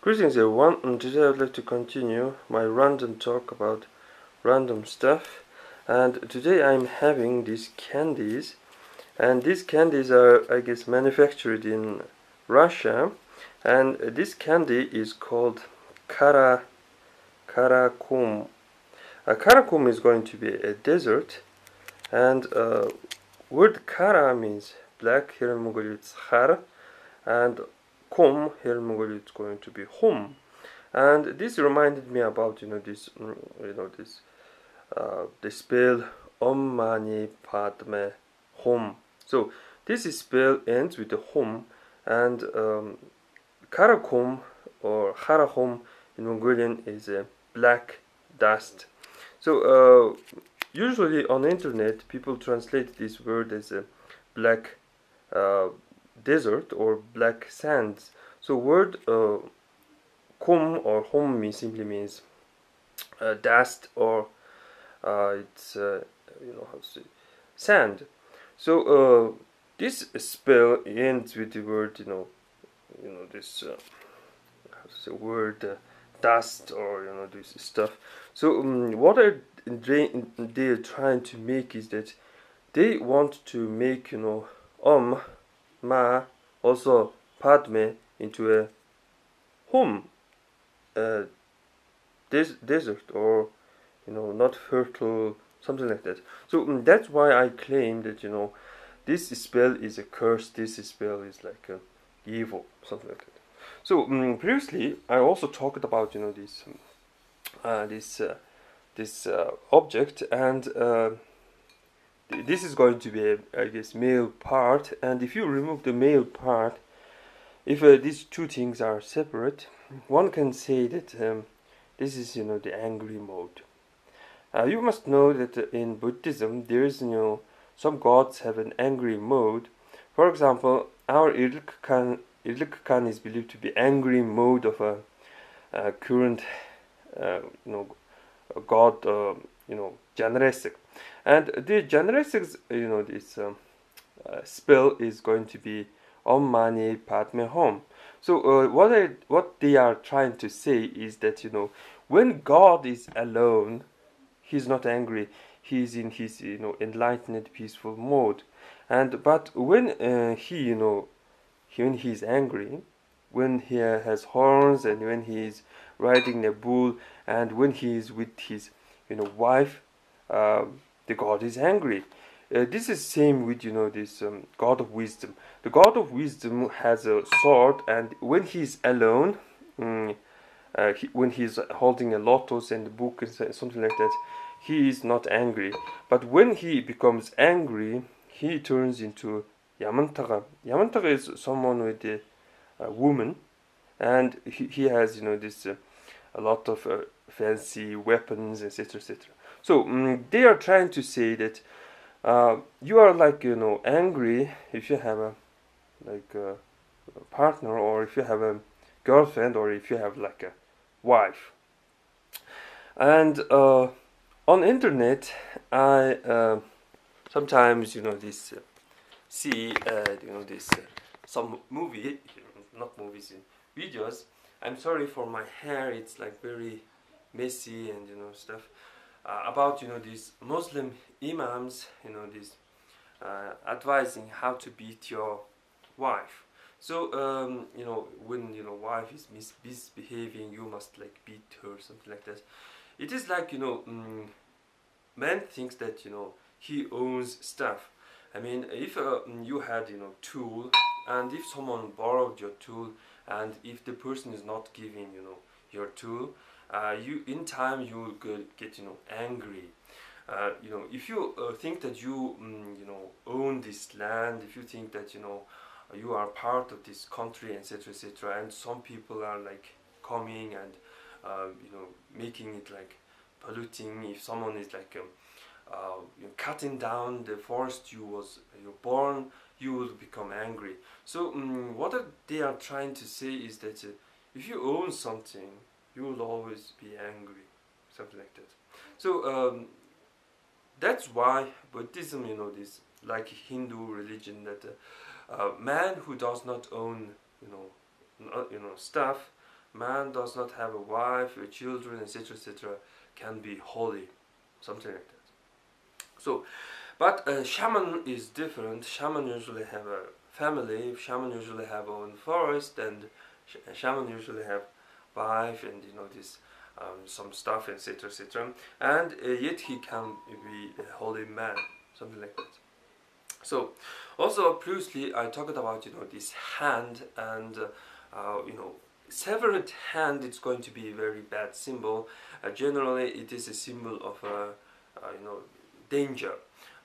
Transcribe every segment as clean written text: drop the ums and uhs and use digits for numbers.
Greetings everyone, and today I would like to continue my random talk about random stuff. And today I'm having these candies, and these candies are, I guess, manufactured in Russia, and this candy is called Kara-kum. Kara-kum is going to be a dessert, and word Kara means black. Here in Mongolia it's Khar, and Kum here in Mongolia it's going to be home. And this reminded me about this the spell Om Mani Padme Hum. So this spell ends with the hum, and Kara-kum or Kara-kum in Mongolian is a black dust. So usually on the internet people translate this word as a black desert or black sands. So word kum or hum simply means dust, or it's how to say, sand. So this spell ends with the word this how to say word dust, or this stuff. So what are they trying to make is that they want to make ma also Padme into a hum, desert, or not fertile, something like that. So that's why I claim that this spell is a curse, this spell is like evil, something like that. So previously I also talked about this object, and this is going to be a, I guess, male part, and if you remove the male part, if these two things are separate, one can say that this is the angry mode. You must know that in Buddhism there is some gods have an angry mode. For example, our Erlig khaan is believed to be angry mode of a current god, Chenrezig. And the Chenrezig's this spell is going to be Om Mani Padme Hum. So what they are trying to say is that when God is alone, he's not angry. He's in his enlightened, peaceful mode. And but when when he's angry, when he has horns, and when he is riding a bull, and when he is with his wife, the God is angry. This is same with this God of wisdom. The God of wisdom has a sword, and when he's alone, when he's holding a lotus and a book and something like that, he is not angry. But when he becomes angry, he turns into Yamantaga. Yamantaga is someone with a woman, and he has this a lot of fancy weapons, etc., etc. So they are trying to say that you are like angry if you have a partner, or if you have a girlfriend, or if you have like a wife. And on internet I sometimes this see this some movie, not movies, videos. I'm sorry for my hair, it's like very messy and stuff, about these Muslim imams, this advising how to beat your wife. So when wife is misbehaving, you must like beat her, something like that. It is like man thinks that he owns stuff. I mean, if you had tool, and if someone borrowed your tool, and if the person is not giving your tool, you in time you will get angry. If you think that you own this land, if you think that you are part of this country, etc., etc., and some people are like coming and making it like polluting. If someone is like cutting down the forest you born, you will become angry. So what they are trying to say is that if you own something, you will always be angry, something like that. So that's why Buddhism, this like Hindu religion, that man who does not own stuff man does not have a wife, children, etc., etc., can be holy, something like that. So, but shaman is different. Shaman usually have a family. Shaman usually have own forest, and shaman usually have wife, and this some stuff, etc., etc. And yet he can be a holy man, something like that. So, also previously I talked about this hand, and severed hand. It's going to be a very bad symbol. Generally, it is a symbol of danger.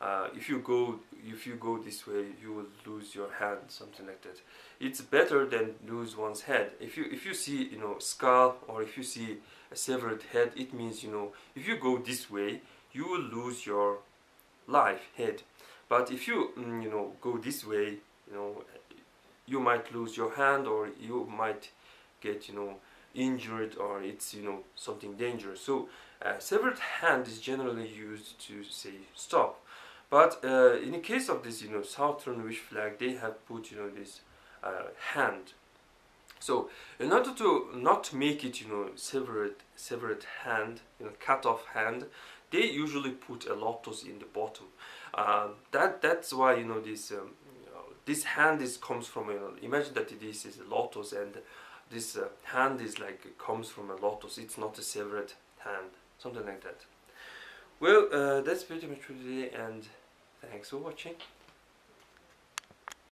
If you go this way, you will lose your hand, something like that. It's better than lose one's head. If you see skull, or if you see a severed head, it means if you go this way, you will lose your life, head. But if you go this way, you might lose your hand, or you might get injured, or it's something dangerous. So severed hand is generally used to say stop. But in the case of this southern wish flag, they have put this hand. So in order to not make it severed hand, cut off hand, they usually put a lotus in the bottom. That's why this hand comes from imagine that this is a lotus, and this hand is comes from a lotus. It's not a severed hand, something like that. Well, that's pretty much for today, and thanks for watching.